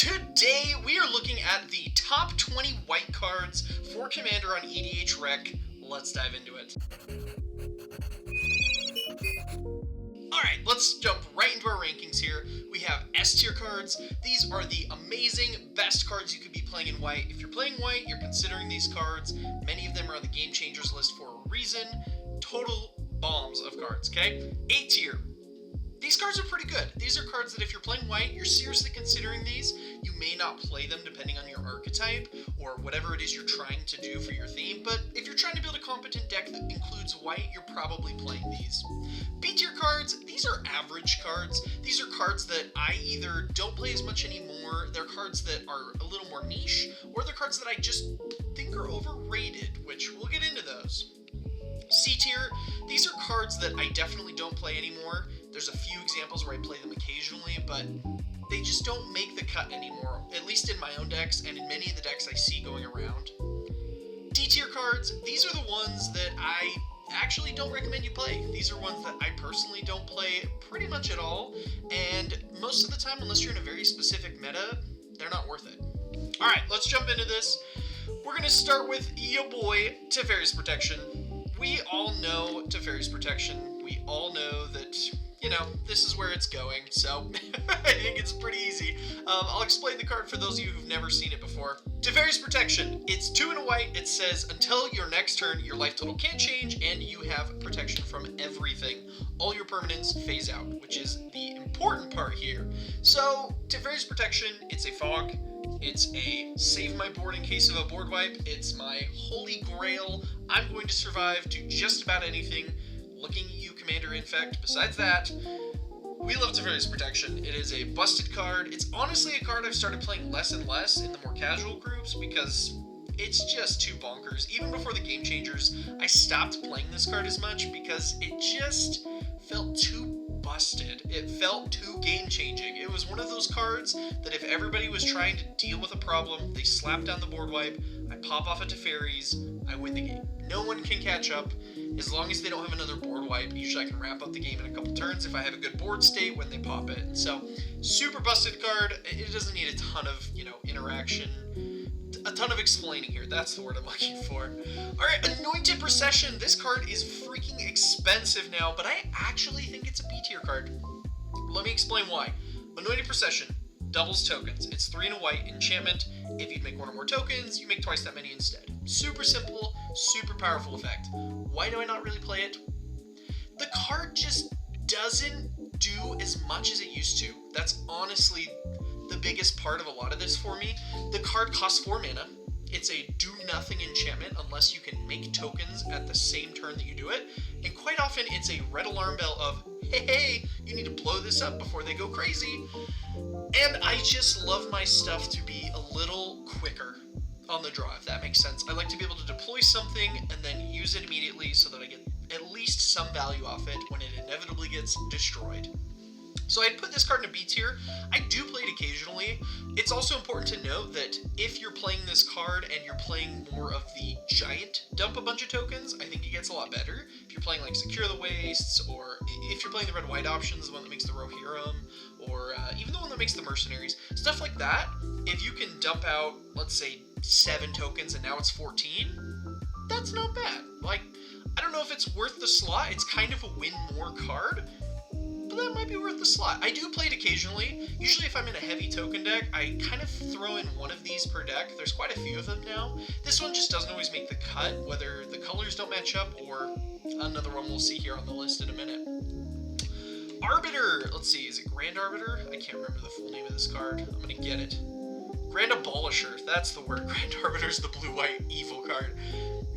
Today, we are looking at the top 20 white cards for Commander on EDHREC. Let's dive into it. Alright, let's jump right into our rankings here. We have S tier cards. These are the amazing, best cards you could be playing in white. If you're playing white, you're considering these cards. Many of them are on the Game Changers list for a reason. Total bombs of cards, okay? A tier. These cards are pretty good. These are cards that if you're playing white, you're seriously considering these. You may not play them depending on your archetype or whatever it is you're trying to do for your theme, but if you're trying to build a competent deck that includes white, you're probably playing these. B tier cards, these are average cards. These are cards that I either don't play as much anymore, they're cards that are a little more niche, or they're cards that I just think are overrated, which we'll get into those. C tier, these are cards that I definitely don't play anymore. There's a few examples where I play them occasionally, but they just don't make the cut anymore, at least in my own decks and in many of the decks I see going around. D tier cards, these are the ones that I actually don't recommend you play. These are ones that I personally don't play pretty much at all, and most of the time, unless you're in a very specific meta, they're not worth it. Alright, let's jump into this. We're going to start with your boy, Teferi's Protection. We all know Teferi's Protection. We all know that, you know, this is where it's going, so I think it's pretty easy. I'll explain the card for those of you who've never seen it before. Teferi's Protection. It's 2 and a white. It says, until your next turn, your life total can't change, and you have protection from everything. All your permanents phase out, which is the important part here. So, Teferi's Protection, it's a fog. It's a save my board in case of a board wipe. It's my holy grail. I'm going to survive to just about anything. Looking at you, Commander Infect. Besides that, we love Teferi's Protection. It is a busted card. It's honestly a card I've started playing less and less in the more casual groups because it's just too bonkers. Even before the Game Changers, I stopped playing this card as much because it just felt too busted. It felt too game-changing. It was one of those cards that if everybody was trying to deal with a problem, they slap down the board wipe, I pop off a Teferi's, I win the game. No one can catch up. As long as they don't have another board wipe, usually I can wrap up the game in a couple turns if I have a good board state when they pop it. So, super busted card. It doesn't need a ton of, interaction. A ton of explaining here. That's the word I'm looking for. Alright, Anointed Procession. This card is freaking expensive now, but I actually think it's a B tier card. Let me explain why. Anointed Procession doubles tokens. It's 3 and a white enchantment. If you'd make 1 or more tokens, you make twice that many instead. Super simple, super powerful effect. Why do I not really play it? The card just doesn't do as much as it used to. That's honestly the biggest part of a lot of this for me. The card costs 4 mana. It's a do-nothing enchantment unless you can make tokens at the same turn that you do it. And quite often it's a red alarm bell of, hey, you need to blow this up before they go crazy. And I just love my stuff to be a little quicker on the draw, if that makes sense. I like to be able to deploy something and then use it immediately so that I get at least some value off it when it inevitably gets destroyed. So I'd put this card in a B tier. I do play it occasionally. It's also important to note that if you're playing this card and you're playing more of the giant dump a bunch of tokens, I think it gets a lot better. If you're playing like Secure the Wastes, or if you're playing the red-white options, the one that makes the Rohirrim, or even the one that makes the Mercenaries, stuff like that, if you can dump out, let's say, 7 tokens and now it's 14, that's not bad. Like, I don't know if it's worth the slot. It's kind of a win more card, but that might be worth the slot. I do play it occasionally. Usually if I'm in a heavy token deck, I kind of throw in one of these per deck. There's quite a few of them now. This one just doesn't always make the cut, whether the colors don't match up or another one we'll see here on the list in a minute. Arbiter! Let's see, is it Grand Arbiter? I can't remember the full name of this card. I'm gonna get it. Grand Abolisher, that's the word. Grand Arbiter's the blue-white evil card.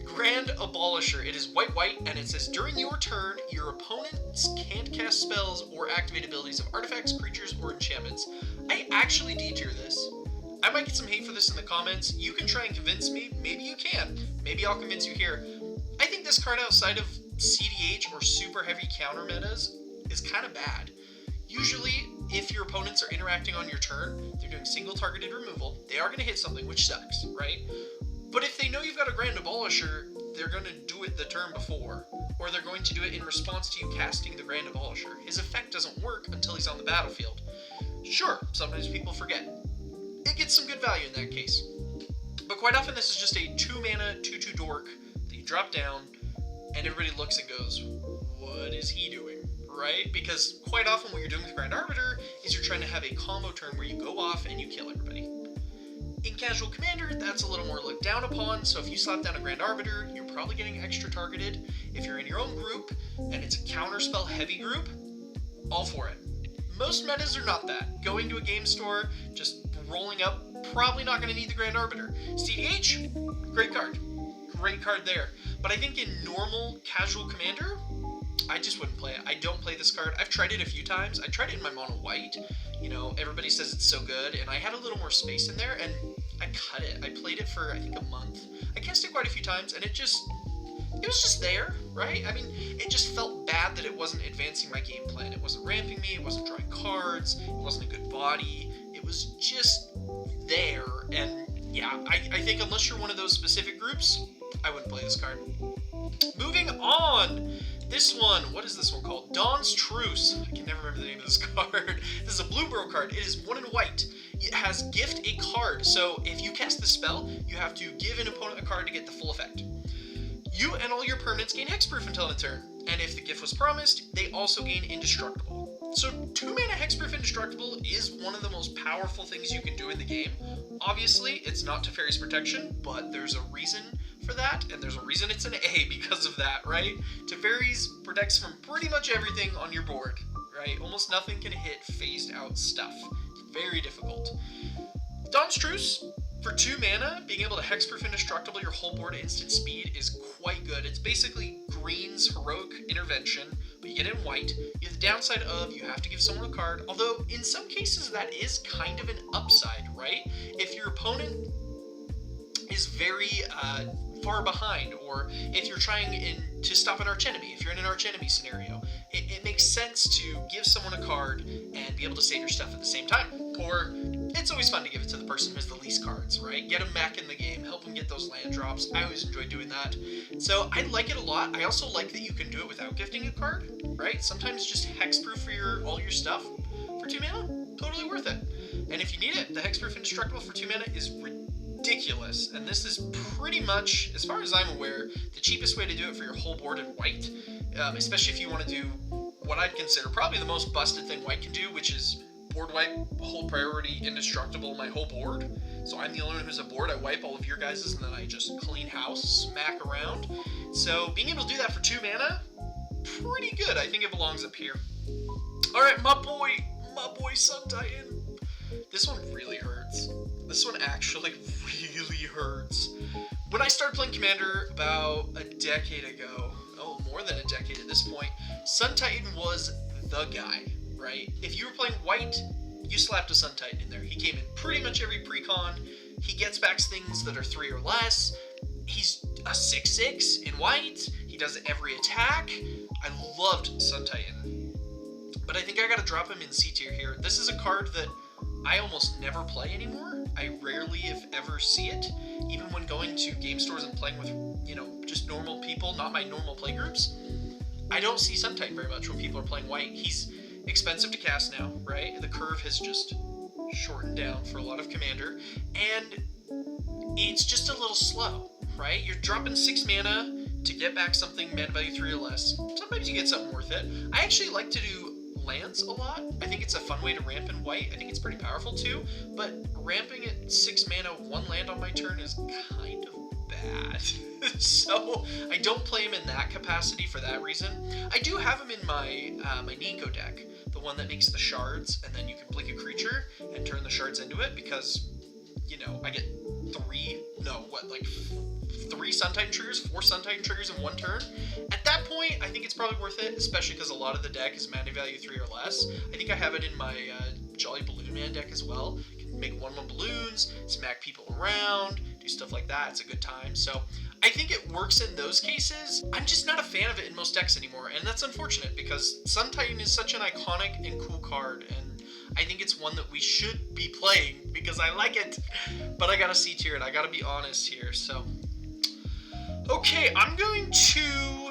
Grand Abolisher, it is white-white, and it says, during your turn, your opponents can't cast spells or activate abilities of artifacts, creatures, or enchantments. I actually D-tier this. I might get some hate for this in the comments. You can try and convince me. Maybe you can. Maybe I'll convince you here. I think this card outside of CDH or super heavy counter metas is kind of bad. Usually, if your opponents are interacting on your turn, they're doing single targeted removal, they are going to hit something, which sucks, right? But if they know you've got a Grand Abolisher, they're going to do it the turn before, or they're going to do it in response to you casting the Grand Abolisher. His effect doesn't work until he's on the battlefield. Sure, sometimes people forget. get some good value in that case. But quite often this is just a 2-mana 2/2 dork that you drop down, and everybody looks and goes, what is he doing? Right? Because quite often what you're doing with Grand Arbiter is you're trying to have a combo turn where you go off and you kill everybody. In Casual Commander, that's a little more looked down upon, so if you slap down a Grand Arbiter, you're probably getting extra targeted. If you're in your own group, and it's a counterspell heavy group, all for it. Most metas are not that. Going to a game store, just rolling up, probably not going to need the Grand Arbiter. CDH, great card. Great card there. But I think in normal Casual Commander, I just wouldn't play it. I don't play this card. I've tried it a few times. I tried it in my mono white. You know, everybody says it's so good, and I had a little more space in there, and I cut it. I played it for, I think, a month. I cast it quite a few times, and it was just there, right? I mean, it just felt bad that it wasn't advancing my game plan. It wasn't ramping me, it wasn't drawing cards, it wasn't a good body. It was just there, and yeah, I think unless you're one of those specific groups, I wouldn't play this card. Moving on! This one, what is this one called? Dawn's Truce. I can never remember the name of this card. This is a blue burrow card. It is 1 in white. It has gift a card. So if you cast the spell, you have to give an opponent a card to get the full effect. You and all your permanents gain hexproof until end of turn. And if the gift was promised, they also gain indestructible. So 2-mana hexproof indestructible is one of the most powerful things you can do in the game. Obviously, it's not Teferi's Protection, but there's a reason for that, and there's a reason it's an A because of that, right? Teferi's protects from pretty much everything on your board, right? Almost nothing can hit phased out stuff. It's very difficult. Dawn's Truce, for 2 mana, being able to hexproof indestructible your whole board at instant speed is quite good. It's basically green's heroic intervention, but you get it in white. You have the downside of you have to give someone a card, although in some cases that is kind of an upside, right? If your opponent is very far behind, or if you're trying to stop an archenemy, if you're in an archenemy scenario, it makes sense to give someone a card and be able to save your stuff at the same time. Or it's always fun to give it to the person who has the least cards, right? Get them back in the game, help them get those land drops. I always enjoy doing that. So I like it a lot. I also like that you can do it without gifting a card, right? Sometimes just hexproof for all your stuff for 2 mana, totally worth it. And if you need it, the hexproof indestructible for 2 mana is ridiculous, and this is pretty much, as far as I'm aware, the cheapest way to do it for your whole board in white, especially if you want to do what I'd consider probably the most busted thing white can do, which is board wipe, hold priority, indestructible my whole board. So I'm the only one who's a board, I wipe all of your guys's, and then I just clean house, smack around. So being able to do that for 2 mana, pretty good. I think it belongs up here. Alright, my boy Sun Titan. This one really hurts. This one actually really hurts. When I started playing Commander about a decade ago, oh, more than a decade at this point, Sun Titan was the guy, right? If you were playing white, you slapped a Sun Titan in there. He came in pretty much every precon. He gets back things that are 3 or less. He's a 6/6 in white. He does every attack. I loved Sun Titan. But I think I gotta drop him in C tier here. This is a card that I almost never play anymore. I rarely, if ever, see it. Even when going to game stores and playing with, just normal people, not my normal play groups, I don't see Sun Titan very much when people are playing white. He's expensive to cast now, right? The curve has just shortened down for a lot of Commander, and it's just a little slow, right? You're dropping 6 mana to get back something mana value 3 or less. Sometimes you get something worth it. I actually like to do lands a lot. I think it's a fun way to ramp in white. I think it's pretty powerful too, but ramping at 6 mana, 1 land on my turn is kind of bad. So I don't play him in that capacity for that reason. I do have him in my my Nico deck, the one that makes the shards, and then you can blink a creature and turn the shards into it, because, I get 3 Sun Titan triggers, 4 Sun Titan triggers in 1 turn. At that point, I think it's probably worth it, especially because a lot of the deck is mana value 3 or less. I think I have it in my Jolly Balloon Man deck as well. You can make 1/1 balloons, smack people around, do stuff like that. It's a good time. So I think it works in those cases. I'm just not a fan of it in most decks anymore, and that's unfortunate because Sun Titan is such an iconic and cool card, and I think it's one that we should be playing because I like it. But I gotta C tier it. I gotta be honest here. So okay, I'm going to...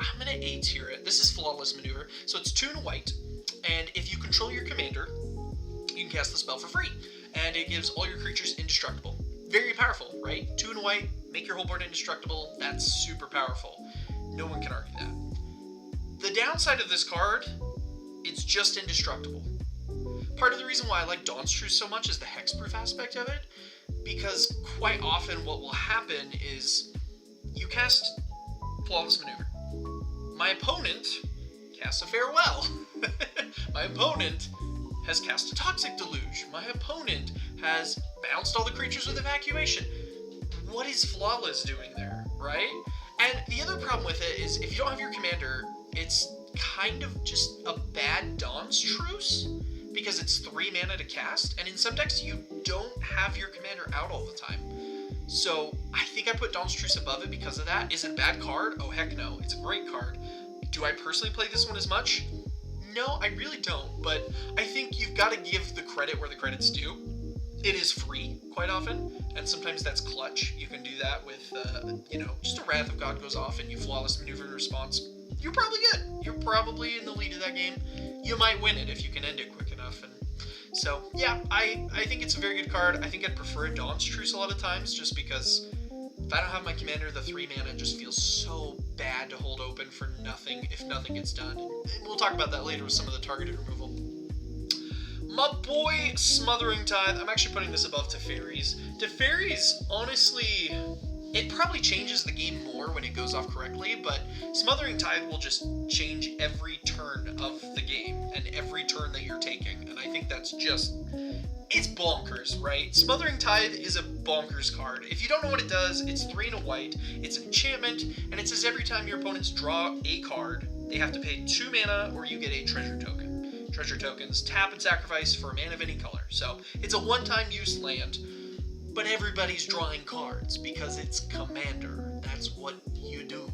I'm going to A tier it. This is Flawless Maneuver. So it's 2 and white. And if you control your commander, you can cast the spell for free, and it gives all your creatures indestructible. Very powerful, right? 2 and white, make your whole board indestructible. That's super powerful. No one can argue that. The downside of this card, it's just indestructible. Part of the reason why I like Dawn's Truce so much is the hexproof aspect of it, because quite often what will happen is you cast Flawless Maneuver. My opponent casts a Farewell. My opponent has cast a Toxic Deluge. My opponent has bounced all the creatures with Evacuation. What is Flawless doing there, right? And the other problem with it is if you don't have your commander, it's kind of just a bad Dawn's Truce, because it's 3 mana to cast, and in some decks you don't have your commander out all the time. So I think I put Dawn's Truce above it because of that. Is it a bad card? Oh heck no, it's a great card. Do I personally play this one as much? No, I really don't, but I think you've got to give the credit where the credit's due. It is free quite often, and sometimes that's clutch. You can do that with, just a Wrath of God goes off and you Flawless Maneuver in response. You're probably good. You're probably in the lead of that game. You might win it if you can end it quick enough. And so, yeah, I think it's a very good card. I think I'd prefer a Dawn's Truce a lot of times, just because if I don't have my commander, the 3 mana just feels so bad to hold open for nothing if nothing gets done. And we'll talk about that later with some of the targeted removal. My boy Smothering Tithe, I'm actually putting this above Teferi's. Teferi's, honestly, it probably changes the game more when it goes off correctly, but Smothering Tithe will just change every turn of the game and every turn that you're taking, and I think that's just, it's bonkers, right? Smothering Tithe is a bonkers card. If you don't know what it does, it's 3 and a white, it's an enchantment, and it says every time your opponents draw a card, they have to pay 2 mana or you get a treasure token. Treasure tokens tap and sacrifice for a mana of any color. So it's a one-time use land, but everybody's drawing cards because it's Commander. That's what you do.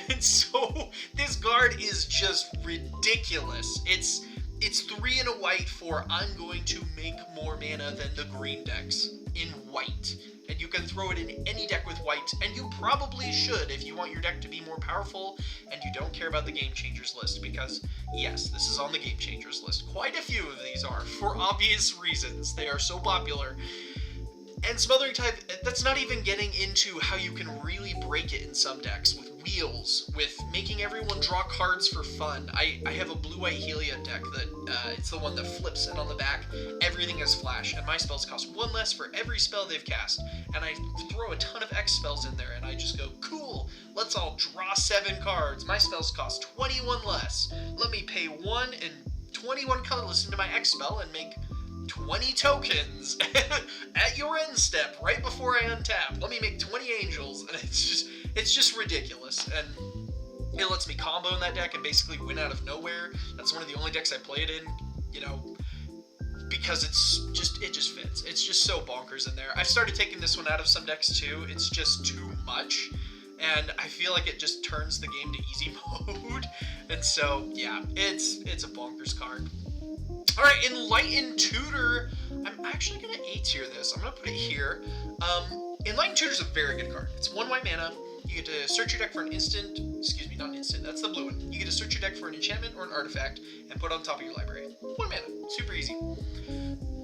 And so this card is just ridiculous. It's 3 and a white for I'm going to make more mana than the green decks in white. And you can throw it in any deck with white, and you probably should if you want your deck to be more powerful and you don't care about the Game Changers list, because yes, this is on the Game Changers list. Quite a few of these are, for obvious reasons. They are so popular. And Smothering Tithe, that's not even getting into how you can really break it in some decks, with wheels, with making everyone draw cards for fun. I have a blue-white Heliod deck that, it's the one that flips, and on the back, everything has flash, and my spells cost 1 less for every spell they've cast. And I throw a ton of X spells in there, and I just go, cool, let's all draw 7 cards. My spells cost 21 less. Let me pay 1 and 21 colorless into my X spell and make 20 tokens at your end step right before I untap. Let me make 20 angels, and it's just ridiculous. And it lets me combo in that deck and basically win out of nowhere. That's one of the only decks I play it in, because it just fits. It's just so bonkers in there. I've started taking this one out of some decks too. It's just too much, and I feel like it just turns the game to easy mode. And so yeah, it's a bonkers card. Alright, Enlightened Tutor, I'm actually going to A-tier this. I'm going to put it here. Enlightened Tutor is a very good card. It's 1 white mana. You get to search your deck for an instant, excuse me, not an instant, that's the blue one. You get to search your deck for an enchantment or an artifact and put it on top of your library. 1 mana, super easy.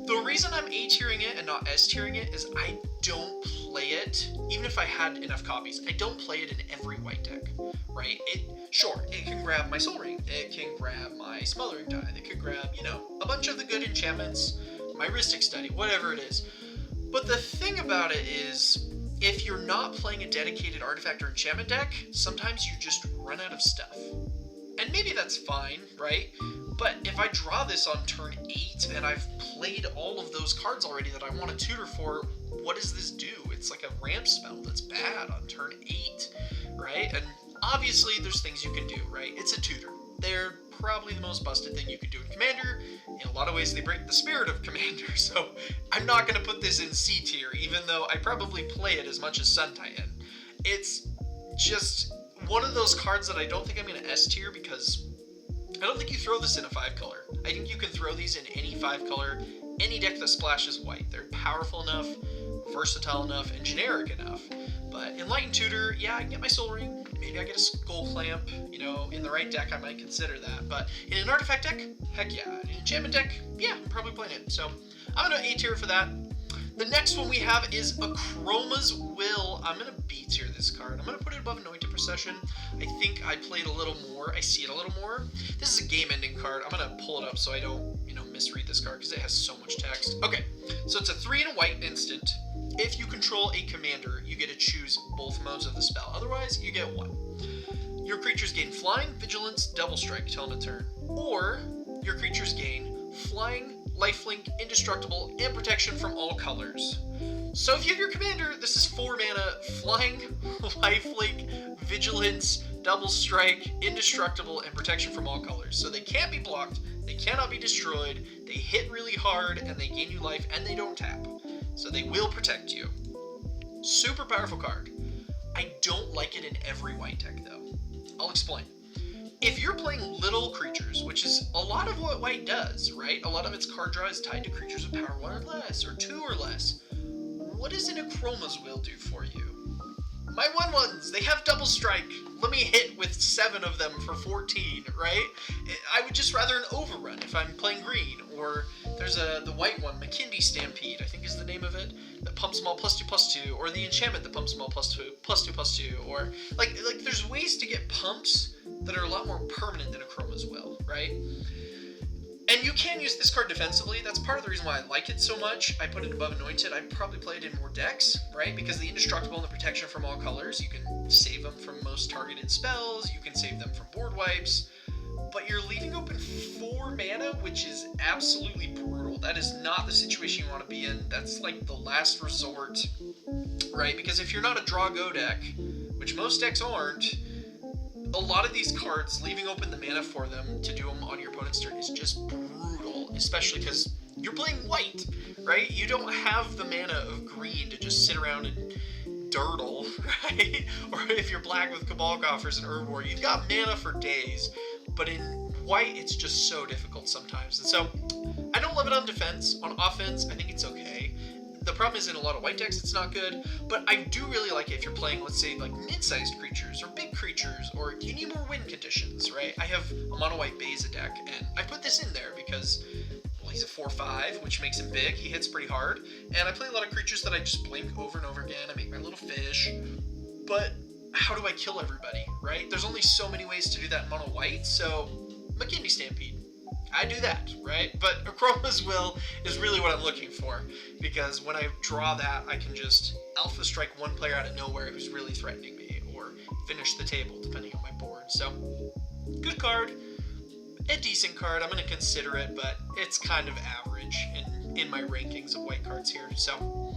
The reason I'm A-tiering it and not S-tiering it is I don't play it, even if I had enough copies, I don't play it in every white deck, right? Sure, it can grab my Soul Ring, it can grab my Smothering Tithe, it could grab, a bunch of the good enchantments, my Rhystic Study, whatever it is. But the thing about it is, if you're not playing a dedicated artifact or enchantment deck, sometimes you just run out of stuff. And maybe that's fine, right? But if I draw this on turn 8 and I've played all of those cards already that I want to tutor for, what does this do? It's like a ramp spell that's bad on turn 8, right? And obviously there's things you can do, right? It's a tutor. They're probably the most busted thing you can do in Commander. In a lot of ways they break the spirit of Commander, so I'm not going to put this in C tier, even though I probably play it as much as Sun Titan. It's just one of those cards that I don't think I'm going to S tier, because I don't think you throw this in a 5-color. I think you can throw these in any 5-color, any deck that splashes white. They're powerful enough versatile enough, and generic enough. But Enlightened Tutor, yeah, I can get my Soul Ring. Maybe I get a Skull Clamp. You know, in the right deck, I might consider that. But in an artifact deck, heck yeah. In an enchantment deck, yeah, I'm probably playing it. So I'm gonna A tier for that. The next one we have is Achroma's Will. I'm gonna B tier this card. I'm gonna put it above Anointed Procession. I think I played a little more. I see it a little more. This is a game-ending card. I'm gonna pull it up so I don't, misread this card because it has so much text. Okay, so it's a 3 and a white instant. If you control a commander, you get to choose both modes of the spell. Otherwise, you get one. Your creatures gain Flying, Vigilance, Double Strike till end of turn. Or your creatures gain Flying, Lifelink, Indestructible, and Protection from all colors. So if you have your commander, this is 4 mana, Flying, Lifelink, Vigilance, Double Strike, Indestructible, and Protection from all colors. So they can't be blocked, they cannot be destroyed, they hit really hard, and they gain you life, and they don't tap. So they will protect you. Super powerful card. I don't like it in every white deck, though. I'll explain. If you're playing little creatures, which is a lot of what white does, right? A lot of its card draw is tied to creatures of power 1 or less, or 2 or less. What does an Achroma's Will do for you? My 1/1s, they have Double Strike. Let me hit with 7 of them for 14, right? I would just rather an Overrun if I'm playing green. Or there's the white one, McKindy Stampede, I think is the name of it, that pumps them all +2/+2, or the enchantment that pumps them all +2/+2, or like there's ways to get pumps that are a lot more permanent than Achroma's Will, right? And you can use this card defensively. That's part of the reason why I like it so much. I put it above Anointed. I'd probably play it in more decks, right? Because the Indestructible and the Protection from all colors, you can save them from most targeted spells. You can save them from board wipes. But you're leaving open 4 mana, which is absolutely brutal. That is not the situation you want to be in. That's like the last resort, right? Because if you're not a draw-go deck, which most decks aren't, a lot of these cards, leaving open the mana for them to do them on your opponent's turn is just brutal, especially because you're playing white, right? You don't have the mana of green to just sit around and durdle, right? Or if you're black with Cabal Coffers and Urd War, you've got mana for days, but in white, it's just so difficult sometimes. And so, I don't love it on defense. On offense, I think it's okay. The problem is in a lot of white decks, it's not good, but I do really like it if you're playing, let's say, like mid-sized creatures or big creatures, or you need more win conditions, right? I have a mono-white Beza deck, and I put this in there because, well, he's a 4/5, which makes him big, he hits pretty hard, and I play a lot of creatures that I just blink over and over again, I make my little fish, but how do I kill everybody, right? There's only so many ways to do that in mono-white, so McKindy Stampede. I do that, right? But Achroma's Will is really what I'm looking for, because when I draw that, I can just alpha strike one player out of nowhere who's really threatening me, or finish the table, depending on my board. So, good card, a decent card. I'm going to consider it, but it's kind of average in my rankings of white cards here. So,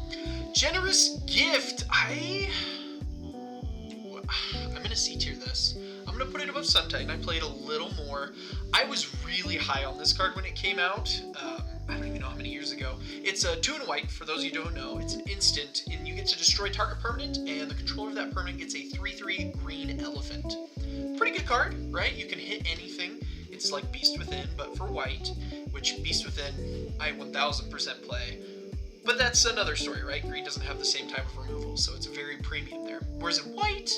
Generous Gift. I'm going to C tier this. I'm going to put it above Sun Titan. I played a little more. I was really high on this card when it came out. I don't even know how many years ago. It's a 2 and a white, for those of you who don't know. It's an instant, and you get to destroy target permanent, and the controller of that permanent gets a 3/3 green elephant. Pretty good card, right? You can hit anything. It's like Beast Within, but for white, which Beast Within I 1000% play. But that's another story, right? Green doesn't have the same type of removal, so it's very premium there. Whereas in white,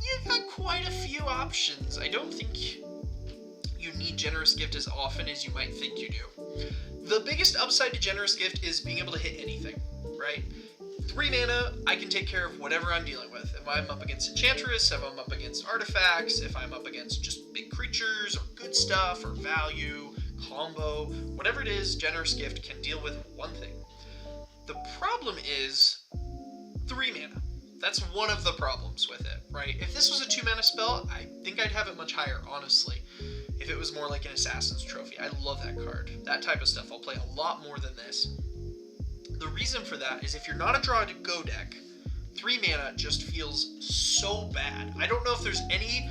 you got quite a few options. I don't think you need Generous Gift as often as you might think you do. The biggest upside to Generous Gift is being able to hit anything, right? 3 mana, I can take care of whatever I'm dealing with. If I'm up against Enchantress, if I'm up against artifacts, if I'm up against just big creatures, or good stuff, or value, combo, whatever it is, Generous Gift can deal with one thing. The problem is 3 mana. That's one of the problems with it, right? If this was a 2 mana spell, I think I'd have it much higher, honestly. If it was more like an Assassin's Trophy. I love that card. That type of stuff I'll play a lot more than this. The reason for that is if you're not a draw-to-go deck, 3 mana just feels so bad. I don't know if there's any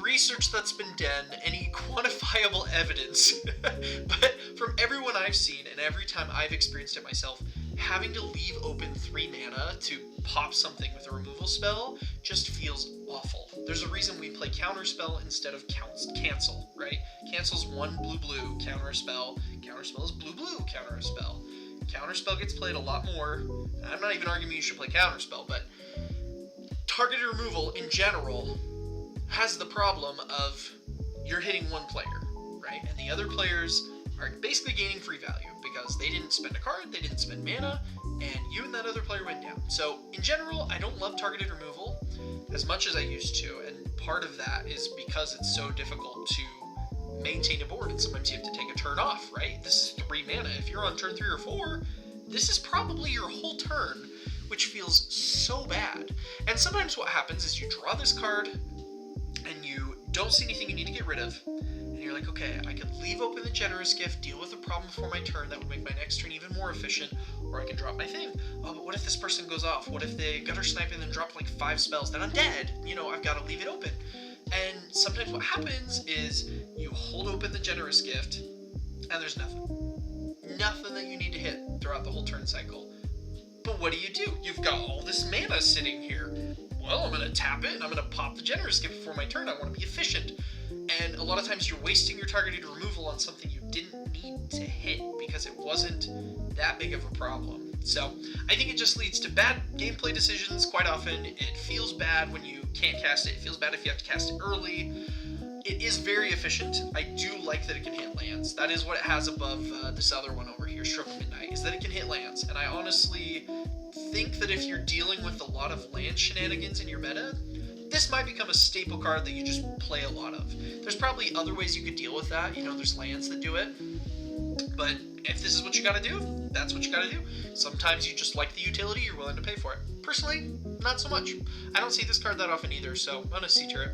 research that's been done, any quantifiable evidence, but from everyone I've seen and every time I've experienced it myself, having to leave open 3 mana to pop something with a removal spell just feels awful. There's a reason we play Counterspell instead of Cancel, right? Cancel's 1 blue-blue, counter a spell. Counterspell is blue-blue, counter a spell. Counterspell gets played a lot more. I'm not even arguing you should play Counterspell, but targeted removal in general has the problem of you're hitting one player, right? And the other players are basically gaining free value because they didn't spend a card, they didn't spend mana, and you and that other player went down. So in general, I don't love targeted removal as much as I used to, and part of that is because it's so difficult to maintain a board, and sometimes you have to take a turn off, right? This is 3 mana. If you're on turn 3 or 4, this is probably your whole turn, which feels so bad. And sometimes what happens is you draw this card, and you don't see anything you need to get rid of, and you're like, okay, I could leave open the Generous Gift, deal with the problem before my turn, that would make my next turn even more efficient, or I can drop my thing. Oh, but what if this person goes off? What if they gutter snipe and then drop like 5 spells? Then I'm dead. You know, I've got to leave it open. And sometimes what happens is you hold open the Generous Gift, and there's nothing. Nothing that you need to hit throughout the whole turn cycle. But what do? You've got all this mana sitting here. Well, I'm going to tap it, and I'm going to pop the Generous Gift before my turn. I want to be efficient. And a lot of times you're wasting your targeted removal on something you didn't need to hit because it wasn't that big of a problem. So I think it just leads to bad gameplay decisions quite often. It feels bad when you can't cast it. It feels bad if you have to cast it early. It is very efficient. I do like that it can hit lands. That is what it has above this other one over here, Stroke of Midnight, is that it can hit lands. And I honestly think that if you're dealing with a lot of land shenanigans in your meta, this might become a staple card that you just play a lot of. There's probably other ways you could deal with that. You know, there's lands that do it. But if this is what you gotta do, that's what you gotta do. Sometimes you just like the utility, you're willing to pay for it. Personally, not so much. I don't see this card that often either, so I'm gonna C-tier it.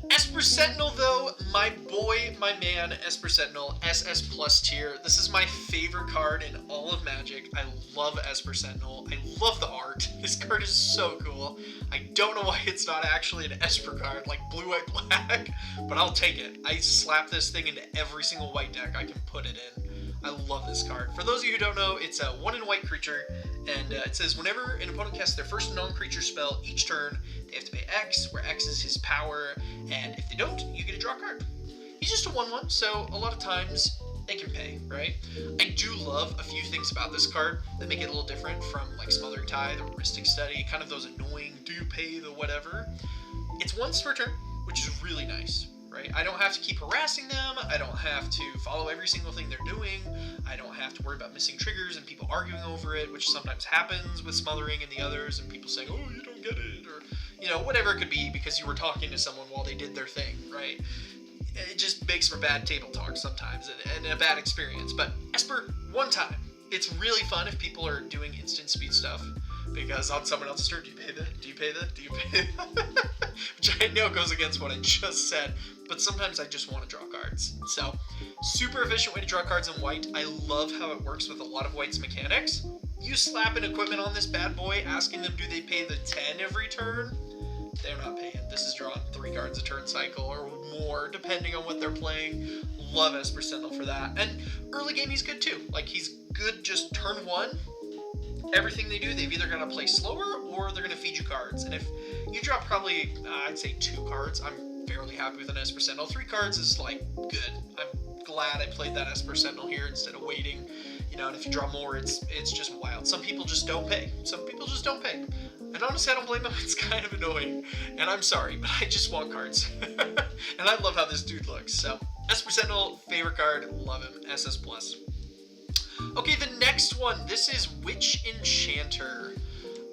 Esper Sentinel, though, my boy, my man, Esper Sentinel, SS plus tier. This is my favorite card in all of Magic. I love Esper Sentinel. I love the art. This card is so cool. I don't know why it's not actually an Esper card, like blue, white, black, but I'll take it. I slap this thing into every single white deck I can put it in. I love this card. For those of you who don't know, it's a 1-in-white creature, and it says whenever an opponent casts their first non-creature spell each turn, they have to pay X, where X is his power, and if they don't, you get to draw a card. He's just a 1/1, so a lot of times they can pay, right? I do love a few things about this card that make it a little different from like Smothering Tithe or Mystic Study, kind of those annoying do you pay the whatever. It's once per turn, which is really nice. Right? I don't have to keep harassing them, I don't have to follow every single thing they're doing, I don't have to worry about missing triggers and people arguing over it, which sometimes happens with Smothering and the others, and people saying, oh, you don't get it, or, you know, whatever it could be because you were talking to someone while they did their thing, right? It just makes for bad table talk sometimes, and a bad experience. But Esper, one time. It's really fun if people are doing instant speed stuff, because on someone else's turn, do you pay that? Do you pay that? Do you pay that? Which I know goes against what I just said, but sometimes I just want to draw cards. So, super efficient way to draw cards in white. I love how it works with a lot of white's mechanics. You slap an equipment on this bad boy, asking them do they pay the 10 every turn? They're not paying. This is drawing 3 cards a turn cycle or more, depending on what they're playing. Love Esper Sentinel for that. And early game, he's good too. Like, he's good just turn 1. Everything they do, they've either got to play slower or they're going to feed you cards. And if you drop probably, I'd say 2 cards, I'm fairly happy with an Esper Sentinel. 3 cards is, like, good. I'm glad I played that Esper Sentinel here instead of waiting. You know, and if you draw more, it's just wild. Some people just don't pay. Some people just don't pay. And honestly, I don't blame them. It's kind of annoying. And I'm sorry, but I just want cards. And I love how this dude looks. So, Esper Sentinel, favorite card, love him. SS+. Okay, the next one. This is Witch Enchanter.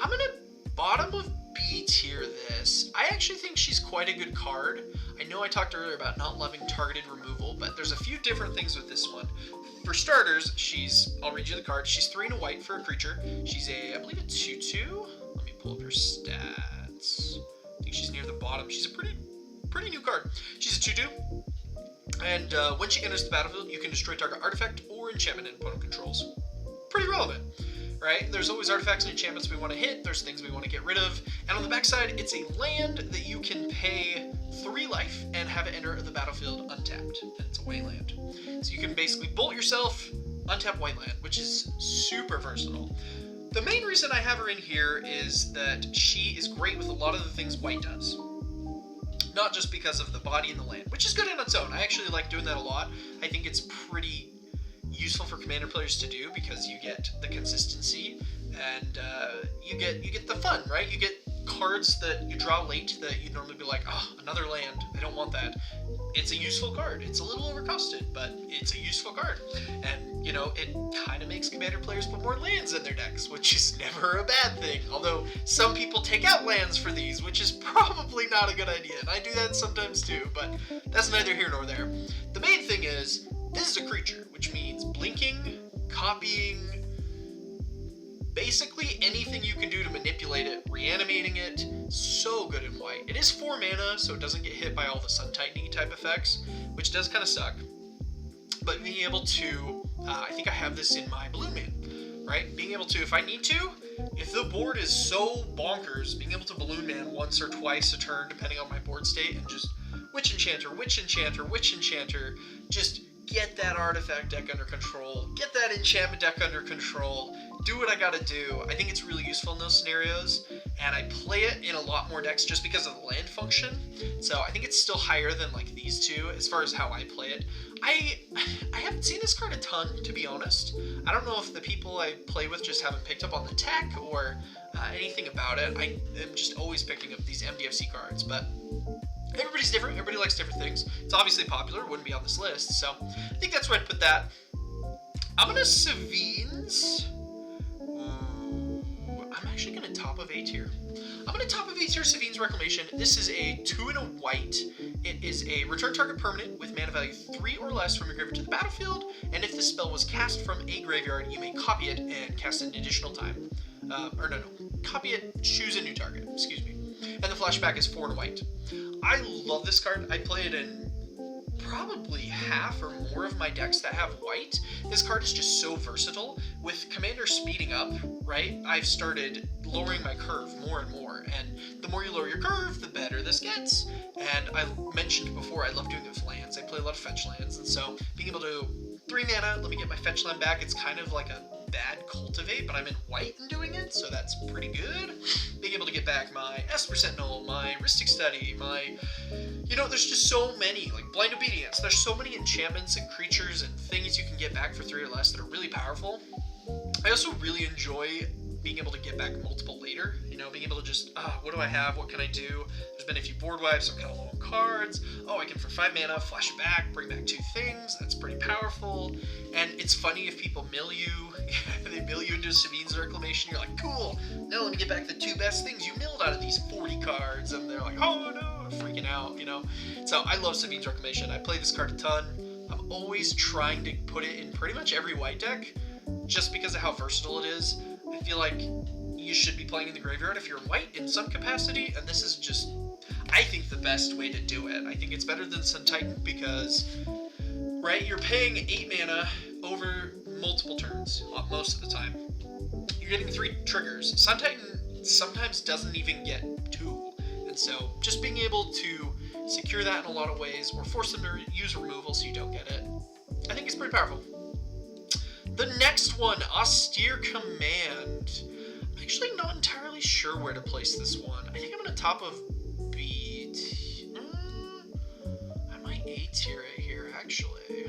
I'm going to bottom of B tier this. I actually think she's quite a good card. I know I talked earlier about not loving targeted removal, but there's a few different things with this one. For starters, I'll read you the card. She's 3 and a white for a creature. She's I believe a 2/2. Let me pull up her stats. I think she's near the bottom. She's a pretty new card. She's a 2/2. And when she enters the battlefield, you can destroy target artifact or enchantment an opponent controls. Pretty relevant, right? There's always artifacts and enchantments we want to hit. There's things we want to get rid of. And on the backside, it's a land that you can pay 3 life and have it enter the battlefield untapped. And it's a white land. So you can basically bolt yourself, untap white land, which is super versatile. The main reason I have her in here is that she is great with a lot of the things white does. Not just because of the body and the land, which is good on its own. I actually like doing that a lot. I think it's pretty useful for commander players to do because you get the consistency and you get the fun, right? You get cards that you draw late that you'd normally be like, oh, another land, I don't want that. It's a useful card. It's a little overcosted, but it's a useful card. And, you know, it kind of makes commander players put more lands in their decks, which is never a bad thing. Although some people take out lands for these, which is probably not a good idea. And I do that sometimes too, but that's neither here nor there. The main thing is, this is a creature, which means blinking, copying, basically anything you can do to manipulate it, reanimating it. So good in white. It is 4 mana, so it doesn't get hit by all the Sun Tightening type effects, which does kind of suck. But being able to, I think I have this in my Blue Man, right? Being able to, if I need to, if the board is so bonkers, being able to Balloon Man once or twice a turn, depending on my board state, and just Witch Enchanter, Witch Enchanter, Witch Enchanter, just get that artifact deck under control, get that enchantment deck under control, do what I gotta do. I think it's really useful in those scenarios, and I play it in a lot more decks just because of the land function, so I think it's still higher than like these two as far as how I play it. I haven't seen this card a ton, to be honest. I don't know if the people I play with just haven't picked up on the tech or anything about it. I am just always picking up these MDFC cards, but everybody's different. Everybody likes different things. It's obviously popular. It wouldn't be on this list, so I think that's where I'd put that. I'm gonna Savines. I'm actually gonna top of A tier. I'm gonna top of A tier Savines Reclamation. This is a 2 and a white. It is a return target permanent with mana value 3 or less from your graveyard to the battlefield, and if this spell was cast from a graveyard, you may copy it and cast it an additional time. Copy it, choose a new target, excuse me. And the flashback is 4 and white. I love this card. I play it in probably half or more of my decks that have white. This card is just so versatile. With Commander speeding up, right, I've started lowering my curve more and more, and the more you lower your curve, the better this gets. And I mentioned before, I love doing it with lands. I play a lot of fetch lands, and so being able to 3 mana, let me get my fetch land back, it's kind of like a bad cultivate, but I'm in white and doing it, so that's pretty good. Being able to get back my Esper Sentinel, my Rhystic Study, my, you know, there's just so many, like Blind Obedience, there's so many enchantments and creatures and things you can get back for 3 or less that are really powerful. I also really enjoy being able to get back multiple later, you know, being able to just, what do I have, what can I do? There's been a few board wipes, I'm kind of low on cards. Oh, I can for 5 mana, flash it back, bring back 2 things, that's pretty powerful. And it's funny if people mill you, they mill you into a Savines Reclamation, you're like, cool, now let me get back the 2 best things you milled out of these 40 cards, and they're like, oh no, freaking out, you know. So I love Savines Reclamation, I play this card a ton. I'm always trying to put it in pretty much every white deck, just because of how versatile it is. I feel like you should be playing in the graveyard if you're white in some capacity, and this is just, I think, the best way to do it. I think it's better than Sun Titan because, right, you're paying 8 mana over multiple turns most of the time. You're getting 3 triggers. Sun Titan sometimes doesn't even get 2, and so just being able to secure that in a lot of ways, or force them to use removal so you don't get it, I think is pretty powerful. The next one, Austere Command. I'm actually not entirely sure where to place this one. I think I'm going to top of B. I might A tier it here, actually.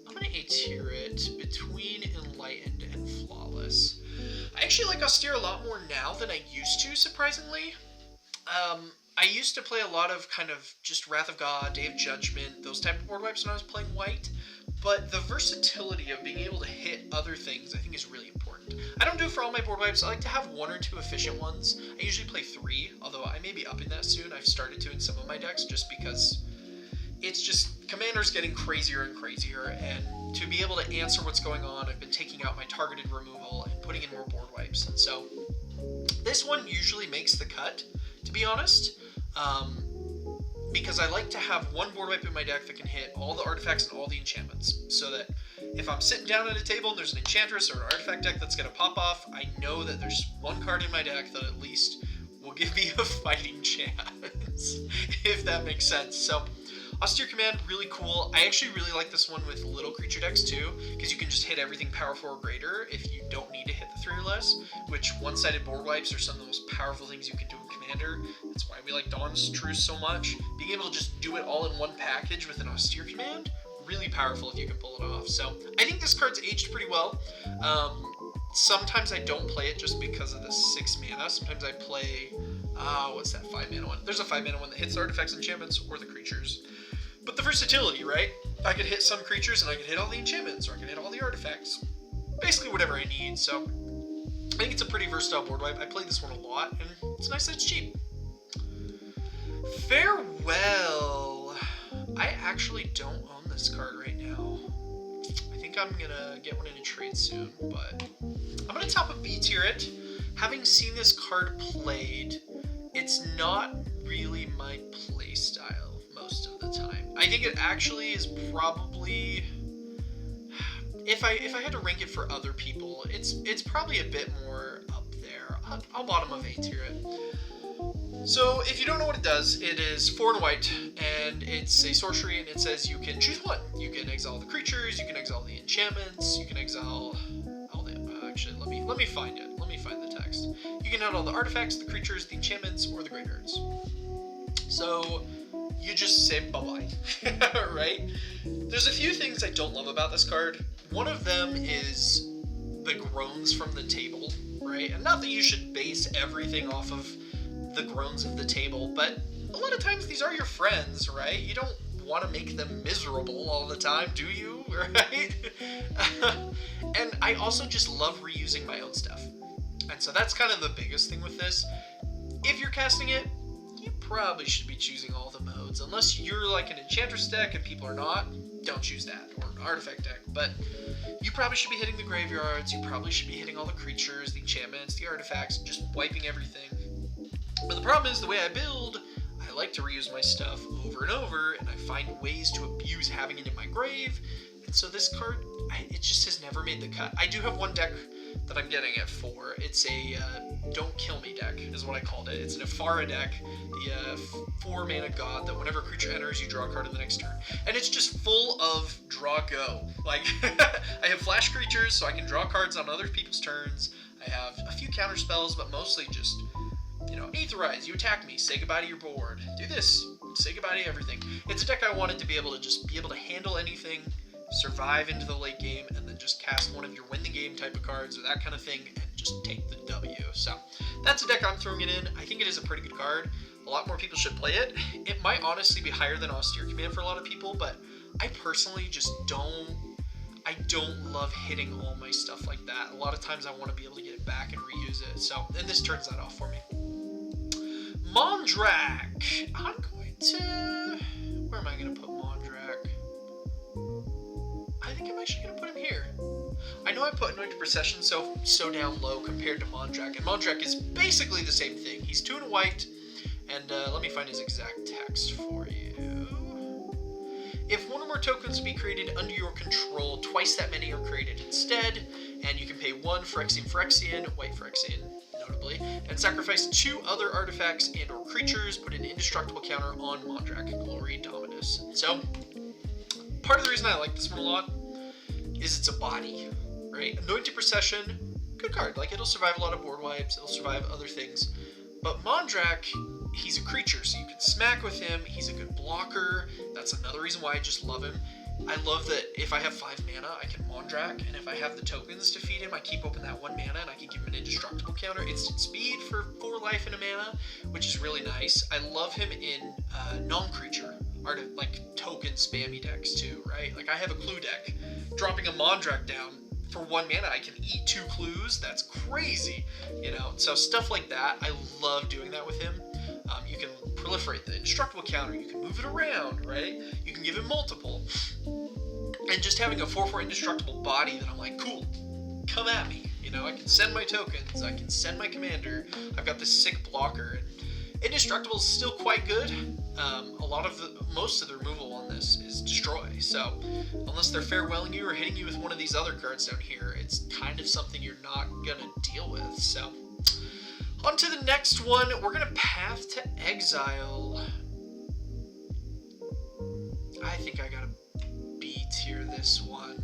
I'm going to A tier it between Enlightened and Flawless. I actually like Austere a lot more now than I used to, surprisingly. I used to play a lot of kind of just Wrath of God, Day of Judgment, those type of board wipes when I was playing white. But the versatility of being able to hit other things, I think, is really important. I don't do it for all my board wipes. I like to have 1 or 2 efficient ones. I usually play 3, although I may be upping that soon. I've started to in some of my decks just because it's just Commander's getting crazier and crazier, and to be able to answer what's going on, I've been taking out my targeted removal and putting in more board wipes. And so this one usually makes the cut, to be honest. Because I like to have 1 board wipe in my deck that can hit all the artifacts and all the enchantments, so that if I'm sitting down at a table and there's an Enchantress or an artifact deck that's going to pop off, I know that there's 1 card in my deck that at least will give me a fighting chance, if that makes sense. So Austere Command, really cool. I actually really like this one with little creature decks too, because you can just hit everything power 4 or greater if you don't need to hit the 3 or less, which one-sided board wipes are some of the most powerful things you can do in Commander. That's why we like Dawn's Truce so much. Being able to just do it all in one package with an Austere Command, really powerful if you can pull it off. So I think this card's aged pretty well. Sometimes I don't play it just because of the 6 mana. Sometimes I play, what's that 5 mana one? There's a 5 mana one that hits the artifacts, enchantments, or the creatures. But the versatility, right? I could hit some creatures and I could hit all the enchantments, or I could hit all the artifacts. Basically whatever I need, so I think it's a pretty versatile board wipe. I play this one a lot, and it's nice that it's cheap. Farewell. I actually don't own this card right now. I think I'm gonna get one in a trade soon, but I'm gonna top of B tier it. Having seen this card played, it's not really my play style most of the time. I think it actually is probably, if I had to rank it for other people, it's probably a bit more up there. I'll bottom of A tier it. So if you don't know what it does, it is 4 and white, and it's a sorcery, and it says you can choose one. You can exile the creatures, you can exile the enchantments, you can exile all the, actually, let me find it. Let me find the text. You can add all the artifacts, the creatures, the enchantments, or the graveyards. So you just say bye-bye, right? There's a few things I don't love about this card. One of them is the groans from the table, right? And not that you should base everything off of the groans of the table, but a lot of times these are your friends, right? You don't want to make them miserable all the time, do you? Right? And I also just love reusing my own stuff. And so that's kind of the biggest thing with this. If you're casting it, you probably should be choosing all the modes. Unless you're like an Enchantress deck and people are not, don't choose that. Or an Artifact deck. But you probably should be hitting the graveyards, you probably should be hitting all the creatures, the enchantments, the artifacts, just wiping everything. But the problem is, the way I build, I like to reuse my stuff over and over, and I find ways to abuse having it in my grave, and so this card, it just has never made the cut. I do have one deck that I'm getting it for. It's a Don't Kill Me deck, is what I called it. It's an Ephara deck, the 4 mana god, that whenever a creature enters, you draw a card in the next turn. And it's just full of draw go. Like, I have flash creatures, so I can draw cards on other people's turns. I have a few counter spells, but mostly just, EDHREC, you attack me, say goodbye to your board. Do this, say goodbye to everything. It's a deck I wanted to be able to just be able to handle anything, survive into the late game, and then just cast one of your win the game type of cards or that kind of thing, and just take the W. So that's a deck I'm throwing it in. I think it is a pretty good card. A lot more people should play it. It might honestly be higher than Austere Command for a lot of people, but I personally just don't love hitting all my stuff like that. A lot of times I want to be able to get it back and reuse it. So, and this turns that off for me. Mondrak. I'm going to... Where am I going to put Mondrak? I think I'm actually going to put him here. I know I put Anointed Procession so down low compared to Mondrak, and Mondrak is basically the same thing. He's 2 and white, and let me find his exact text for you. If one or more tokens be created under your control, twice that many are created instead, and you can pay 1 Phyrexian, white Phyrexian, notably, and sacrifice 2 other artifacts and or creatures, put an indestructible counter on Mondrak, Glory Dominus. So, part of the reason I like this one a lot is it's a body, right? Anointed Procession, good card. Like, it'll survive a lot of board wipes, it'll survive other things. But Mondrak, he's a creature, so you can smack with him. He's a good blocker. That's another reason why I just love him. I love that if I have 5 mana, I can Mondrak, and if I have the tokens to feed him, I keep open that 1 mana, and I can give him an indestructible counter, instant speed for 4 life and a mana, which is really nice. I love him in non-creature, like token spammy decks too, right? Like, I have a clue deck. Dropping a Mondrak down for 1 mana, I can eat 2 clues. That's crazy, So stuff like that, I love doing that with him. You can proliferate the indestructible counter. You can move it around, right? You can give him multiple. And just having a 4/4 indestructible body that I'm like, cool, come at me. I can send my tokens. I can send my commander. I've got this sick blocker. And indestructible is still quite good. Most of the removal on this is destroy. So unless they're farewelling you or hitting you with one of these other cards down here, it's kind of something you're not gonna deal with. So on to the next one. We're gonna Path to Exile. I think I gotta B tier this one.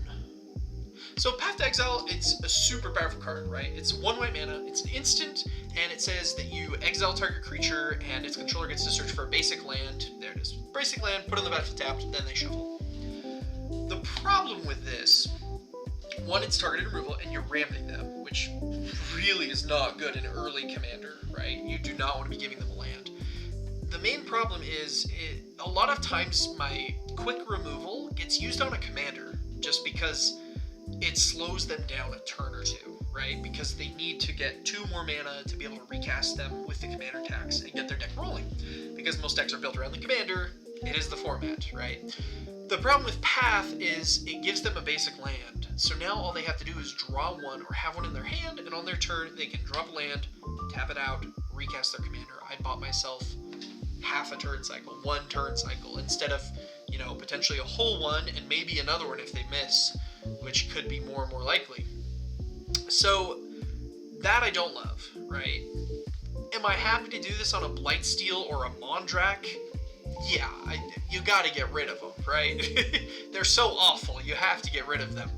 So Path to Exile, it's a super powerful card, right? It's 1 white mana, it's an instant, and it says that you exile target creature, and its controller gets to search for a basic land. There it is. Basic land, put it on the battlefield tapped, then they shuffle. The problem with this, one, it's targeted removal, and you're ramping them, which really is not good in early Commander, right? You do not want to be giving them a land. The main problem is, a lot of times my quick removal gets used on a Commander, just because it slows them down a turn or two, right? Because they need to get 2 more mana to be able to recast them with the Commander tax and get their deck rolling. Because most decks are built around the Commander, it is the format, right? The problem with Path is it gives them a basic land, so now all they have to do is draw one or have one in their hand, and on their turn they can drop a land, tap it out, recast their Commander. I bought myself half a turn cycle, 1 turn cycle, instead of, you know, potentially a whole one and maybe another one if they miss, which could be more and more likely. So that I don't love, right? Am I happy to do this on a Blightsteel or a Mondrak? Yeah, you gotta get rid of them, right? They're so awful, you have to get rid of them.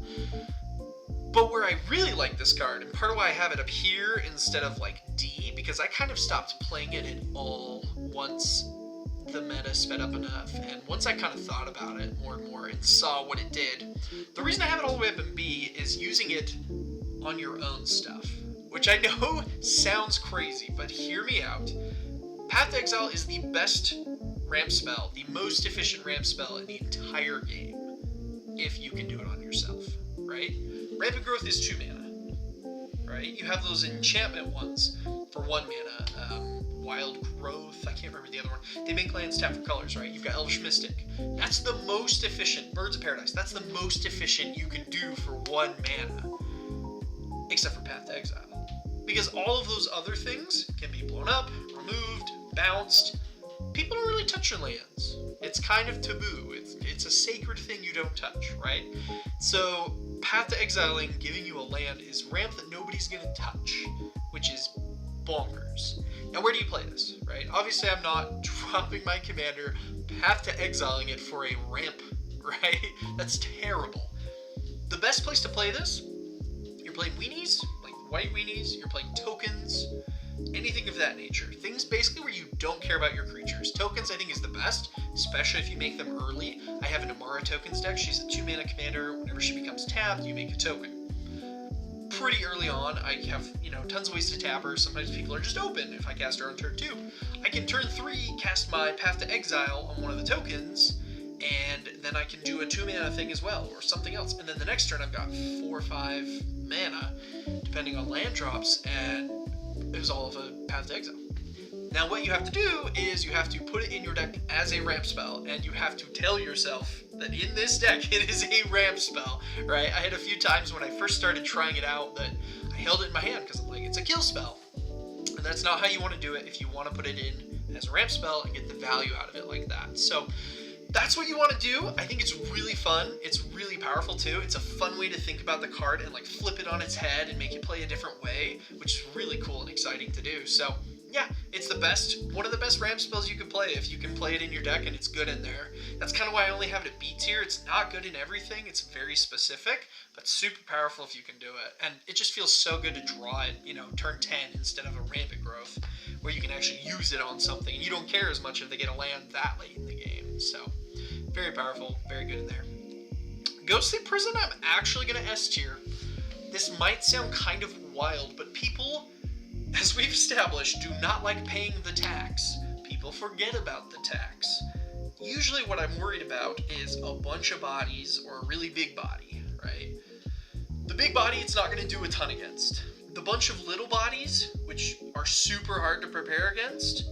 But where I really like this card, and part of why I have it up here instead of like D, because I kind of stopped playing it at all once the meta sped up enough, and once I kind of thought about it more and more and saw what it did, the reason I have it all the way up in B is using it on your own stuff, which I know sounds crazy, but hear me out. Path to Exile is the best ramp spell, the most efficient ramp spell in the entire game, if you can do it on yourself, right? Rampant Growth is 2 mana, right? You have those enchantment ones for 1 mana, Wild Growth, I can't remember the other one. They make lands tap for colors, right? You've got Elvish Mystic. That's the most efficient. Birds of Paradise, that's the most efficient you can do for 1 mana, except for Path to Exile. Because all of those other things can be blown up, removed, bounced. People don't really touch your lands. It's kind of taboo. It's a sacred thing you don't touch, right? So Path to Exiling, giving you a land, is ramp that nobody's gonna touch, which is bonkers. Now where do you play this, right? Obviously I'm not dropping my Commander, Path to Exiling it for a ramp, right? That's terrible. The best place to play this, you're playing weenies, like white weenies, you're playing tokens, anything of that nature. Things basically where you don't care about your creatures. Tokens I think is the best, especially if you make them early. I have an Amara tokens deck. She's a 2 mana commander. Whenever she becomes tapped, you make a token. Pretty early on, I have, you know, tons of ways to tap her. Sometimes people are just open if I cast her on turn 2. I can turn 3 cast my Path to Exile on one of the tokens, and then I can do a 2 mana thing as well, or something else. And then the next turn I've got 4 or 5 mana, depending on land drops, and it was all of a Path to Exile. Now what you have to do is you have to put it in your deck as a ramp spell, and you have to tell yourself that in this deck it is a ramp spell, right? I had a few times when I first started trying it out that I held it in my hand because I'm like, it's a kill spell. And that's not how you want to do it if you want to put it in as a ramp spell and get the value out of it like that. So that's what you want to do. I think it's really fun. It's really powerful too. It's a fun way to think about the card and like flip it on its head and make it play a different way, which is really cool and exciting to do. So yeah, it's the best, one of the best ramp spells you can play if you can play it in your deck and it's good in there. That's kind of why I only have it at B tier. It's not good in everything. It's very specific, but super powerful if you can do it. And it just feels so good to draw it, you know, turn 10 instead of a Rampant Growth, where you can actually use it on something and you don't care as much if they get a land that late in the game. So very powerful, very good in there. Ghostly Prison, I'm actually going to S tier. This might sound kind of wild, but people, as we've established, do not like paying the tax. People forget about the tax. Usually what I'm worried about is a bunch of bodies or a really big body, right? The big body, it's not going to do a ton against. The bunch of little bodies, which are super hard to prepare against,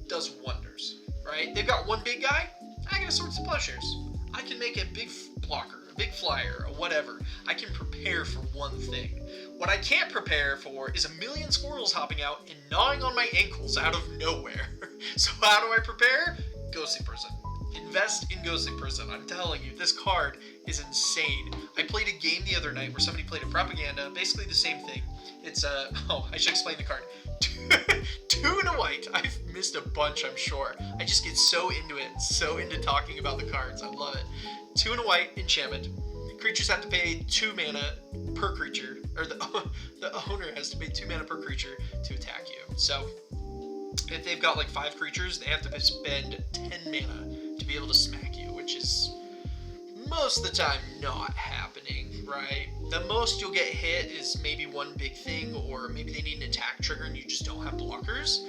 does wonders, right? They've got one big guy, I got Swords to Plowshares. I can make a big blocker, a big flyer, or whatever. I can prepare for one thing. What I can't prepare for is a million squirrels hopping out and gnawing on my ankles out of nowhere. So how do I prepare? Ghostly Prison. Invest in Ghostly Prison. I'm telling you, this card is insane. I played a game the other night where somebody played a propaganda, basically the same thing. It's I should explain the card. 2 and a white. I've missed a bunch, I'm sure. I just get so into it, so into talking about the cards. I love it. 2 and a white enchantment. Creatures have to pay 2 mana per creature, or the owner has to pay 2 mana per creature to attack you. So if they've got like 5 creatures, they have to spend 10 mana to be able to smack you, which is most of the time not happening, right? The most you'll get hit is maybe one big thing, or maybe they need an attack trigger and you just don't have blockers.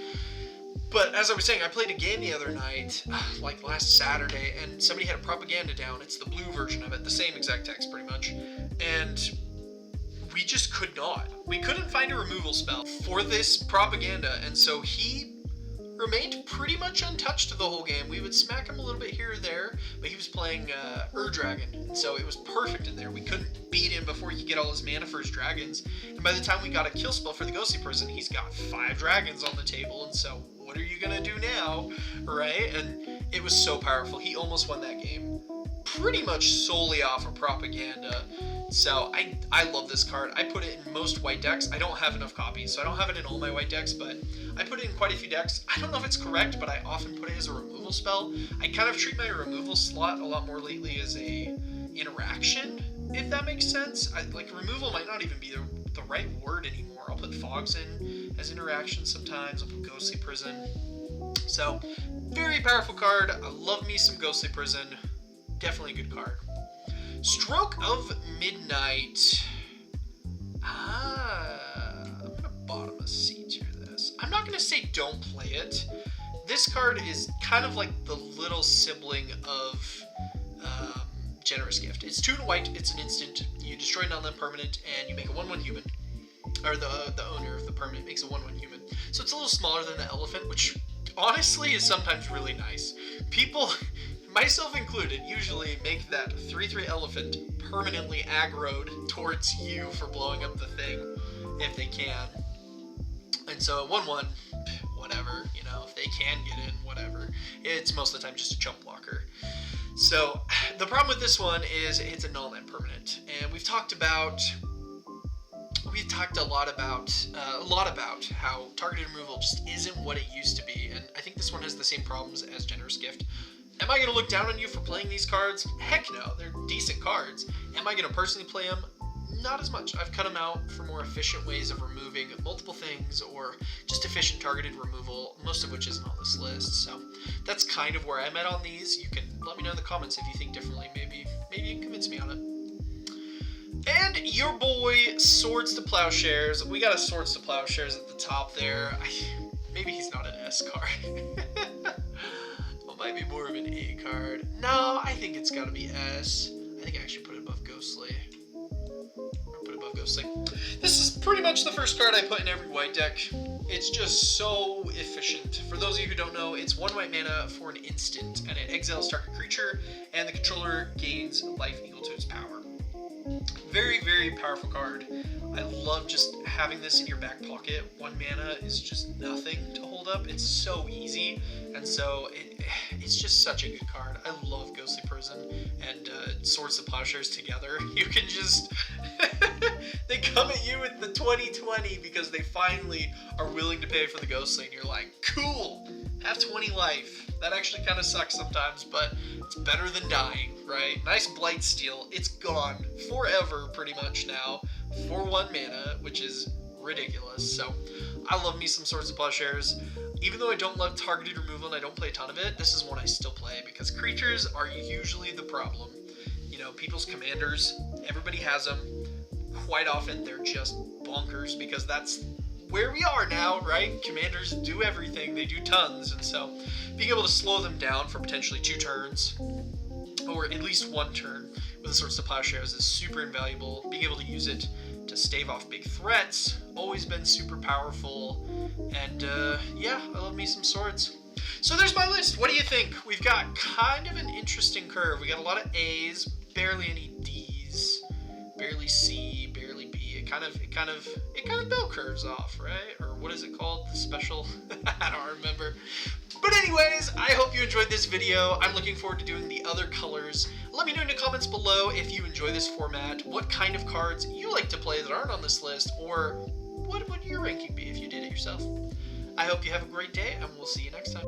But as I was saying, I played a game the other night, like last Saturday, and somebody had a propaganda down. It's the blue version of it, the same exact text pretty much. And we just could not. We couldn't find a removal spell for this propaganda, and so he remained pretty much untouched the whole game. We would smack him a little bit here or there, but he was playing EDHREC, and so it was perfect in there. We couldn't beat him before he could get all his mana for his dragons, and by the time we got a kill spell for the ghostly prison, he's got 5 dragons on the table, and so what are you gonna do now, right? And it was so powerful. He almost won that game pretty much solely off of propaganda. So I love this card. I put it in most white decks. I don't have enough copies, so I don't have it in all my white decks, but I put it in quite a few decks. I don't know if it's correct, but I often put it as a removal spell. I kind of treat my removal slot a lot more lately as a interaction, if that makes sense. Like removal might not even be the right word anymore. I'll put fogs in as interaction sometimes. I'll put ghostly prison. So very powerful card. I love me some ghostly prison. Definitely a good card. Stroke of Midnight. I'm going to bottom a C tier this. I'm not going to say don't play it. This card is kind of like the little sibling of Generous Gift. It's 2 and white, it's an instant. You destroy non-land permanent and you make a 1/1 human. Or the owner of the permanent makes a 1/1 human. So it's a little smaller than the elephant, which honestly is sometimes really nice. People, myself included, usually make that 3/3 elephant permanently aggroed towards you for blowing up the thing if they can. And so 1/1, whatever, you know, if they can get in, whatever. It's most of the time just a chump blocker. So the problem with this one is it's a non-land permanent, and we've talked a lot about how targeted removal just isn't what it used to be, and I think this one has the same problems as Generous Gift. Am I going to look down on you for playing these cards? Heck no, they're decent cards. Am I going to personally play them? Not as much. I've cut them out for more efficient ways of removing multiple things, or just efficient targeted removal, most of which isn't on this list. So that's kind of where I'm at on these. You can let me know in the comments if you think differently. Maybe you can convince me on it. And your boy, Swords to Plowshares. We got a Swords to Plowshares at the top there. Maybe he's not an S card. Well, might be more of an A card. No, I think it's got to be S. I think I actually put it above Ghostly. This is pretty much the first card I put in every white deck. It's just so efficient. For those of you who don't know, it's 1 white mana for an instant, and it exiles target creature, and the controller gains life equal to its power. Very, very powerful card. I love just having this in your back pocket. 1 mana is just nothing to hold up. It's so easy, and so it's just such a good card. I love Ghostly Prison and Swords to Plowshares together. You can just... they come at you with the 20/20 because they finally are willing to pay for the Ghostly, and you're like, cool, have 20 life. That actually kind of sucks sometimes, but it's better than dying, right? Nice Blight Steal. It's gone forever pretty much now for 1 mana, which is ridiculous. So I love me some Swords to Plowshares. Even though I don't love targeted removal and I don't play a ton of it, this is one I still play because creatures are usually the problem. You know, people's commanders, everybody has them. Quite often they're just bonkers because that's where we are now, right? Commanders do everything, they do tons, and so being able to slow them down for potentially 2 turns, or at least 1 turn with the Swords to Plowshares is super invaluable. Being able to use it to stave off big threats, always been super powerful, and yeah, I love me some swords. So there's my list. What do you think? We've got kind of an interesting curve. We got a lot of A's, barely any D's, barely C, barely B. It kind of bell curves off, right? Or what is it called? The special? I don't remember. But anyways, I hope you enjoyed this video. I'm looking forward to doing the other colors. Let me know in the comments below if you enjoy this format, what kind of cards you like to play that aren't on this list, or what would your ranking be if you did it yourself. I hope you have a great day, and we'll see you next time.